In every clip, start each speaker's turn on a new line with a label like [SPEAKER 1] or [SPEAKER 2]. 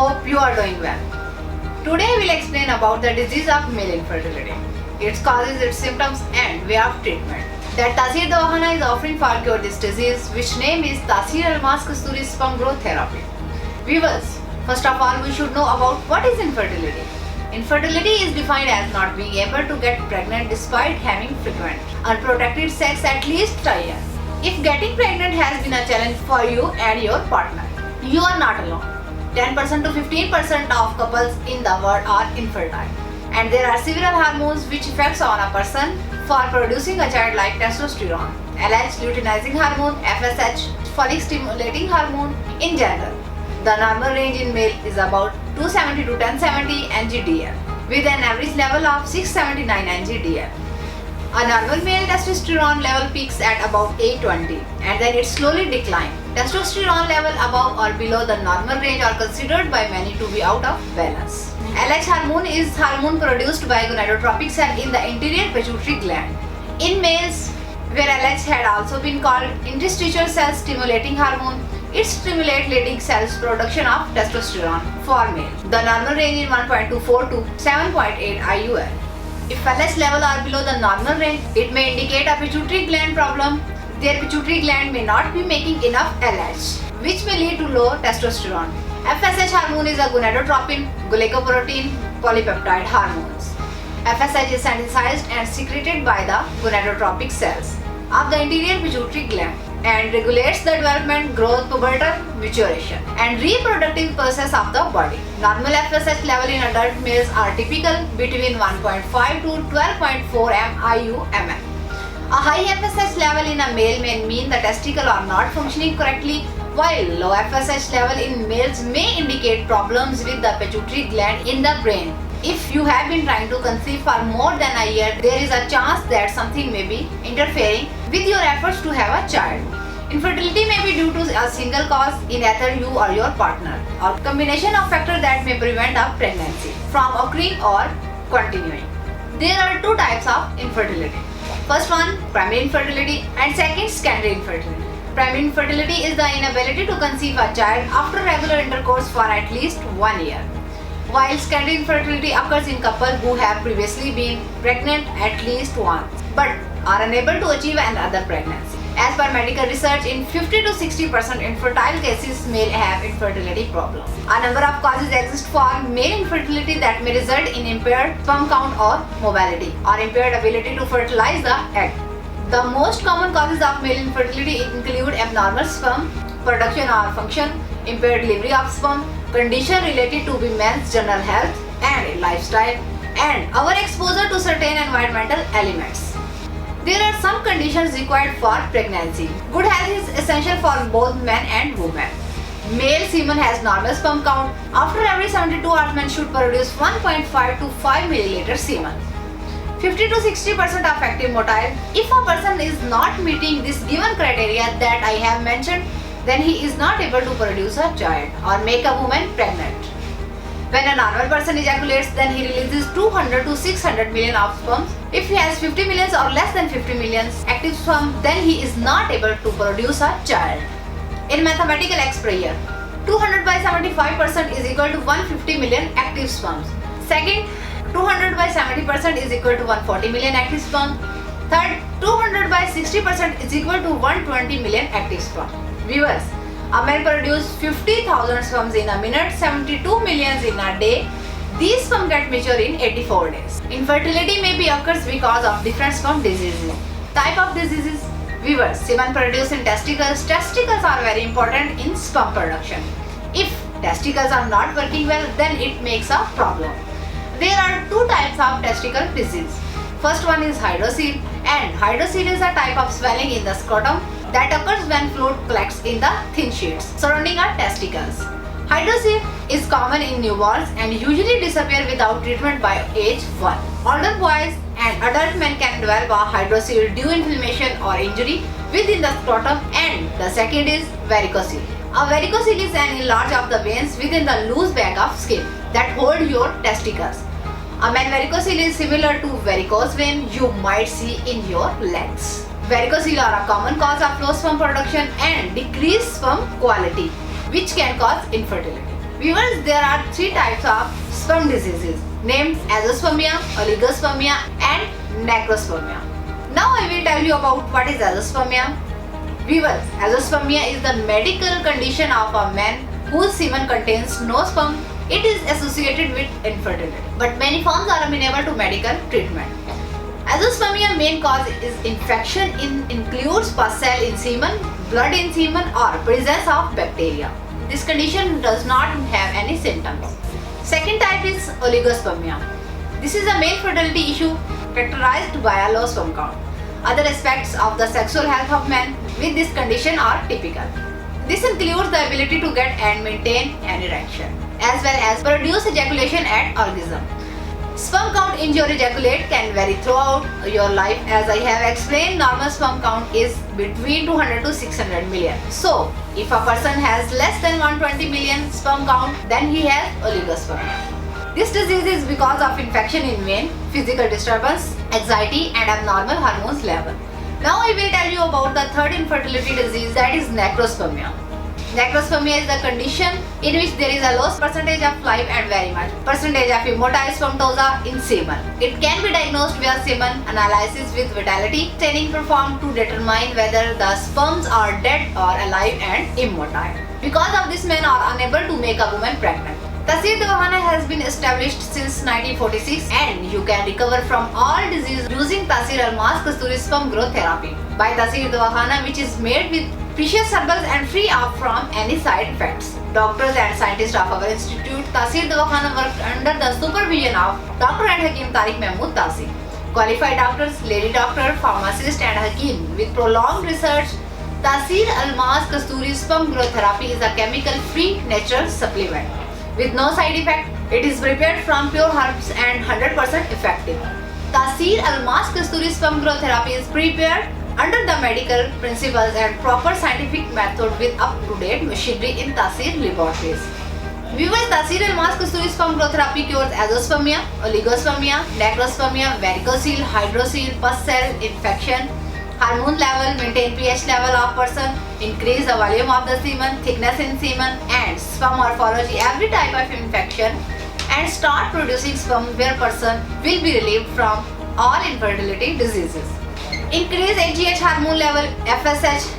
[SPEAKER 1] hope you are doing well. Today we'll explain about the disease of male infertility, its causes, its symptoms and way of treatment. That Taseer Dawahana is offering for cure this disease, which name is Taseer Almas Kasturi Sperm Growth Therapy. Viewers, first of all we should know about what is infertility. Infertility is defined as not being able to get pregnant despite having frequent, unprotected sex at least a year. If getting pregnant has been a challenge for you and your partner, you are not alone. 10% to 15% of couples in the world are infertile, and there are several hormones which affects on a person for producing a child, like testosterone, LH, luteinizing hormone, FSH, follicle stimulating hormone. In general, the normal range in male is about 270 to 1070 ngDL with an average level of 679 ngDL. A normal male testosterone level peaks at about 820 and then it slowly declines. Testosterone level above or below the normal range are considered by many to be out of balance. LH hormone is hormone produced by gonadotropic cell in the anterior pituitary gland. In males, where LH had also been called interstitial cell stimulating hormone, it stimulates Leydig cells production of testosterone for male. The normal range is 1.24 to 7.8 IUL. If LH level are below the normal range, it may indicate a pituitary gland problem. Their pituitary gland may not be making enough LH, which may lead to low testosterone. FSH hormone is a gonadotropin, glycoprotein, polypeptide hormones. FSH is synthesized and secreted by the gonadotropic cells of the anterior pituitary gland and regulates the development, growth, pubertal maturation and reproductive process of the body. Normal FSH level in adult males are typical between 1.5 to 12.4 MIU/ml. A high FSH level in a male may mean the testicles are not functioning correctly, while low FSH level in males may indicate problems with the pituitary gland in the brain. If you have been trying to conceive for more than a year, there is a chance that something may be interfering with your efforts to have a child. Infertility may be due to a single cause in either you or your partner, or combination of factors that may prevent a pregnancy from occurring or continuing. There are two types of infertility. First one, primary infertility, and second, secondary infertility. Primary infertility is the inability to conceive a child after regular intercourse for at least 1 year, while secondary infertility occurs in couples who have previously been pregnant at least once but are unable to achieve another pregnancy. As per medical research, in 50 to 60% infertile cases, male have infertility problems. A number of causes exist for male infertility that may result in impaired sperm count or mobility or impaired ability to fertilize the egg. The most common causes of male infertility include abnormal sperm production or function, impaired delivery of sperm, condition related to women's general health and lifestyle, and overexposure to certain environmental elements. There are some conditions required for pregnancy. Good health is essential for both men and women. Male semen has normal sperm count. After every 72 hours, men should produce 1.5 to 5 milliliter semen. 50 to 60% of active motile. If a person is not meeting this given criteria that I have mentioned, then he is not able to produce a child or make a woman pregnant. When a normal person ejaculates, then he releases 200 to 600 million of sperm. If he has 50 millions or less than 50 millions active sperm, then he is not able to produce a child. In mathematical expression, 200 by 75% is equal to 150 million active sperms. Second, 200 by 70% is equal to 140 million active sperm. Third, 200 by 60% is equal to 120 million active sperm. Viewers, a man produces 50,000 sperms in a minute, 72 millions in a day. These sperm get mature in 84 days. Infertility may be occurs because of different sperm diseases. Type of diseases. Viewers, semen produced in testicles. Testicles are very important in sperm production. If testicles are not working well, then it makes a problem. There are two types of testicle disease. First one is hydrocele, and hydrocele is a type of swelling in the scrotum that occurs when fluid collects in the thin sheets surrounding our testicles. Hydrocele is common in newborns and usually disappear without treatment by age 1. Older boys and adult men can develop a hydrocele due inflammation or injury within the scrotum, and the second is varicocele. A varicocele is an enlarge of the veins within the loose bag of skin that hold your testicles. A man varicocele is similar to varicose vein you might see in your legs. Varicocele are a common cause of low sperm production and decreased sperm quality, which can cause infertility. Viewers, there are three types of sperm diseases named azoospermia, oligospermia and necrospermia. Now I will tell you about what is azoospermia. Viewers, azoospermia is the medical condition of a man whose semen contains no sperm. It is associated with infertility, but many forms are amenable to medical treatment. Azoospermia main cause is infection includes pus cell in semen, blood in semen or presence of bacteria. This condition does not have any symptoms. Second type is oligospermia. This is a male fertility issue characterized by a low sperm count. Other aspects of the sexual health of men with this condition are typical. This includes the ability to get and maintain an erection, as well as produce ejaculation at orgasm. Sperm count in your ejaculate can vary throughout your life. As I have explained, normal sperm count is between 200 to 600 million. So, if a person has less than 120 million sperm count, then he has oligospermia. This disease is because of infection in vein, physical disturbance, anxiety and abnormal hormones level. Now I will tell you about the third infertility disease, that is necrospermia. Necrospermia is the condition in which there is a low percentage of live and very much percentage of immotile spermatoza in semen. It can be diagnosed via semen analysis with vitality staining performed to determine whether the sperms are dead or alive and immotile. Because of this, men are unable to make a woman pregnant. Taseer Dawkhana has been established since 1946 and you can recover from all disease using Taseer Almas Kasturi sperm growth therapy by Taseer Dawkhana, which is made with precious herbals and free from any side effects. Doctors and scientists of our institute, Taseer Dawkhana, worked under the supervision of Dr. and Hakim Tariq Mahmood Taseer. Qualified doctors, lady doctor, pharmacist and Hakim with prolonged research. Taseer Almas Kasturi sperm growth therapy is a chemical-free natural supplement with no side effect. It is prepared from pure herbs and 100% effective. Taseer Almas Kasturi sperm growth therapy is prepared under the medical principles and proper scientific method with up-to-date machinery in Taseer laboratories. Viewers, Taseer Almas Kasturi sperm growth therapy cures azoospermia, oligospermia, necrospermia, varicocele, hydrocele, pus cell infection, hormone level, maintain pH level of person, increase the volume of the semen, thickness in semen and sperm morphology, every type of infection, and start producing sperm where person will be relieved from all infertility diseases. Increase HGH hormone level, FSH,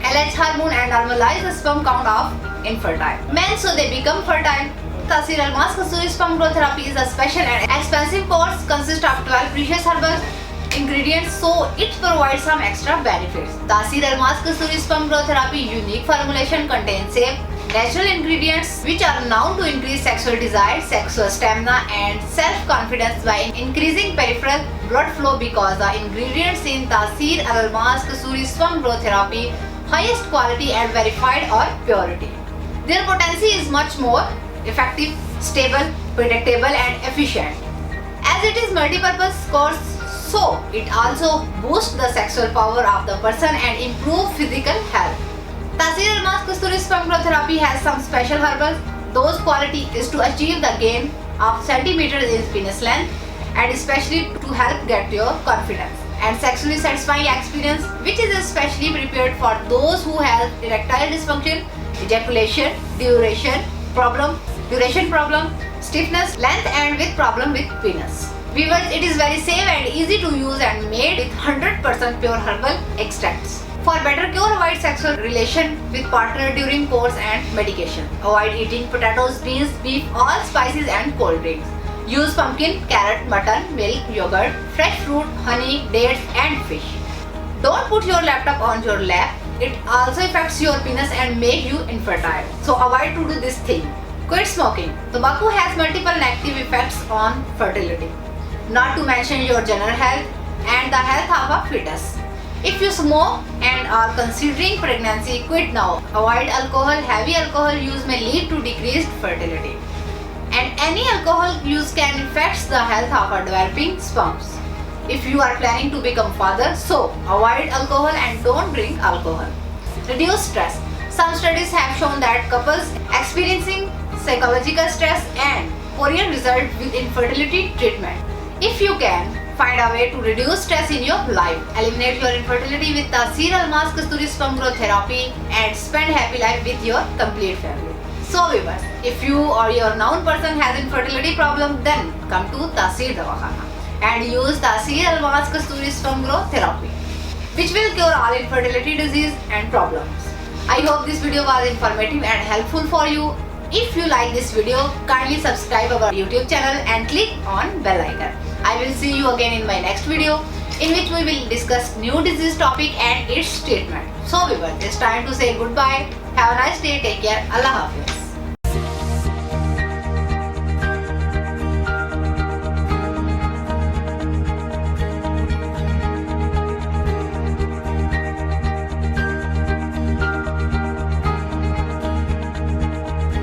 [SPEAKER 1] LH hormone and normalize the sperm count of infertile men so they become fertile. Taseer Almas Kasturi sperm growth therapy is a special and expensive course, consists of 12 precious herbal ingredients, so it provides some extra benefits. Taseer Almas Kasturi sperm growth therapy unique formulation contains safe natural ingredients which are known to increase sexual desire, sexual stamina and self-confidence by increasing peripheral blood flow. Because the ingredients in Taseer Almas Kasturi sperm growth therapy highest quality and verified or purity. Their potency is much more effective, stable, predictable and efficient. As it is multi-purpose course, so it also boosts the sexual power of the person and improve physical health. Taseer Almas Kasturi sperm growth therapy has some special herbals. Those quality is to achieve the gain of centimeters in penis length and especially to help get your confidence and sexually satisfying experience, which is especially prepared for those who have erectile dysfunction, ejaculation, duration problem, stiffness, length and with problem with penis. Viewers, it is very safe and easy to use and made with 100% pure herbal extracts. For better cure, avoid sexual relation with partner during course and medication. Avoid eating potatoes, beans, beef, all spices and cold drinks. Use pumpkin, carrot, mutton, milk, yogurt, fresh fruit, honey, dates and fish. Don't put your laptop on your lap. It also affects your penis and make you infertile. So avoid to do this thing. Quit smoking. Tobacco has multiple negative effects on fertility, not to mention your general health and the health of a fetus. If you smoke and are considering pregnancy, quit now. Avoid alcohol. Heavy alcohol use may lead to decreased fertility. And any alcohol use can affect the health of a developing sperms. If you are planning to become father, so avoid alcohol and don't drink alcohol. Reduce stress. Some studies have shown that couples experiencing psychological stress and Korean result with infertility treatment. If you can, find a way to reduce stress in your life. Eliminate your infertility with Taseer Almas Kasturi sperm growth therapy and spend happy life with your complete family. So viewers, if you or your known person has infertility problem, then come to Taseer Dawakhana and use Taseer Almaz Kasturi Sperm Growth Therapy, which will cure all infertility disease and problems. I hope this video was informative and helpful for you. If you like this video, kindly subscribe our YouTube channel and click on bell icon. I will see you again in my next video, in which we will discuss new disease topic and its treatment. So viewers, it's time to say goodbye. Have a nice day. Take care. Allah Hafiz.